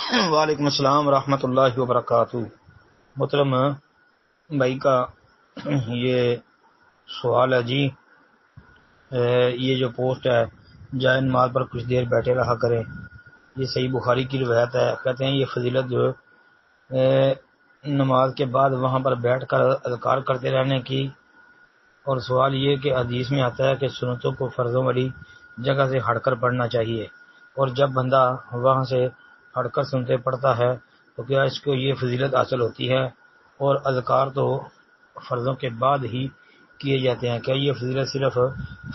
وعلیکم السلام ورحمۃ اللہ وبرکاتہ۔ محترم بھائی کا یہ سوال ہے جی، یہ جو پوسٹ ہے جائے نماز پر کچھ دیر بیٹھے رہا کریں، یہ صحیح بخاری کی روایت ہے۔ کہتے ہیں یہ فضیلت جو نماز کے بعد وہاں پر بیٹھ کر اذکار کرتے رہنے کی، اور سوال یہ کہ حدیث میں آتا ہے کہ سنتوں کو فرضوں والی جگہ سے ہٹ کر پڑھنا چاہیے، اور جب بندہ وہاں سے ہٹ کر سنتے پڑھتا ہے تو کیا اس کو یہ فضیلت حاصل ہوتی ہے؟ اور اذکار تو فرضوں کے بعد ہی کیے جاتے ہیں، کیا یہ فضیلت صرف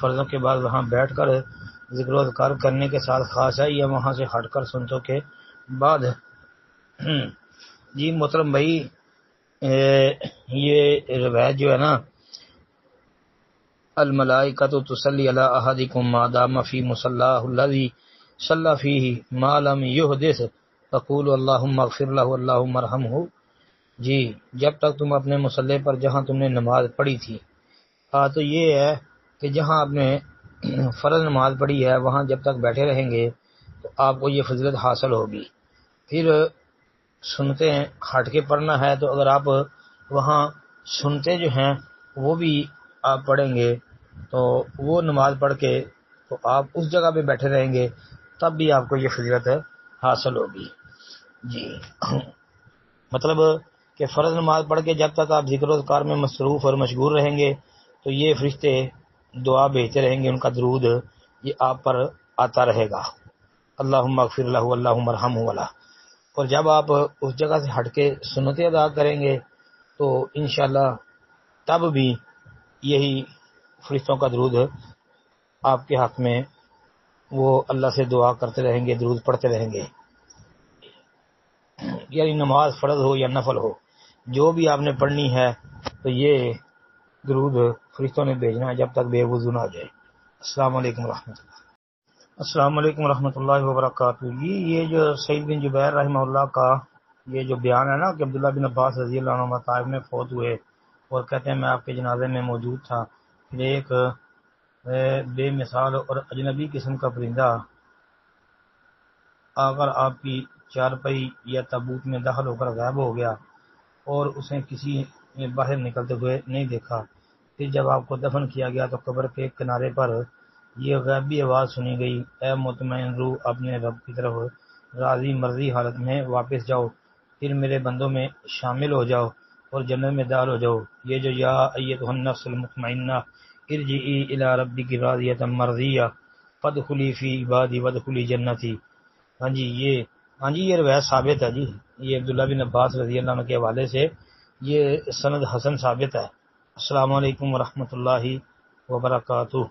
فرضوں کے بعد وہاں بیٹھ کر ذکر و اذکار کرنے کے ساتھ خاص ہے یا وہاں سے ہٹ کر سنتوں کے بعد؟ جی محترم بھائی، یہ روایت جو ہے نا، الملائکۃ تصلی علی احدکم ما دام فی مصلاہ الذی صلی فیہ ما لم یحدث تقول اللہم اغفر لہ اللہم ارحمہ، جی جب تک تم اپنے مصلی پر جہاں تم نے نماز پڑھی تھی، تو یہ ہے کہ جہاں آپ نے فرض نماز پڑھی ہے وہاں جب تک بیٹھے رہیں گے تو آپ کو یہ فضیلت حاصل ہوگی۔ پھر سنتے ہٹ کے پڑھنا ہے تو اگر آپ وہاں سنتے جو ہیں وہ بھی آپ پڑھیں گے تو وہ نماز پڑھ کے تو آپ اس جگہ پہ بیٹھے رہیں گے، تب بھی آپ کو یہ فضیلت حاصل ہوگی۔ جی مطلب کہ فرض نماز پڑھ کے جب تک آپ ذکر و اذکار میں مصروف اور مشغول رہیں گے تو یہ فرشتے دعا بھیجتے رہیں گے، ان کا درود یہ آپ پر آتا رہے گا، اللہم اغفر لہ اللہم ارحمہ والا۔ اور جب آپ اس جگہ سے ہٹ کے سنتیں ادا کریں گے تو انشاءاللہ تب بھی یہی فرشتوں کا درود آپ کے حق میں وہ اللہ سے دعا کرتے رہیں گے، درود پڑھتے رہیں گے۔ یعنی نماز فرض ہو یا نفل ہو، جو بھی آپ نے پڑھنی ہے تو یہ درود فرشتوں نے بھیجنا ہے جب تک بے وضو نہ ہو جائے۔ السلام علیکم ورحمۃ اللہ۔ السلام علیکم ورحمۃ اللہ وبرکاتہ۔ یہ جو سعید بن جبیر رحمہ اللہ کا یہ جو بیان ہے نا کہ عبداللہ بن عباس رضی اللہ عنہ طائف میں فوت ہوئے اور کہتے ہیں میں آپ کے جنازے میں موجود تھا، پھر ایک بے مثال اور اجنبی قسم کا پرندہ آ کر آپ کی چارپائی یا تابوت میں داخل ہو کر غائب ہو گیا اور اسے کسی نے باہر نکلتے ہوئے نہیں دیکھا۔ پھر جب آپ کو دفن کیا گیا تو قبر کے کنارے پر یہ غیبی آواز سنی گئی، اے مطمئن روح اپنے رب کی طرف راضی مرضی حالت میں واپس جاؤ، پھر میرے بندوں میں شامل ہو جاؤ اور جنت میں داخل ہو جاؤ۔ یہ جو یا ایتھا النفس المطمئنہ ارجعی الی ربک راضیۃ مرضیہ فادخلی فی عبادی وادخلی جنتی، یہ روایت ثابت ہے جی، یہ عبداللہ بن عباس رضی اللہ عنہ کے حوالے سے یہ سند حسن ثابت ہے۔ السلام علیکم ورحمۃ اللہ وبرکاتہ۔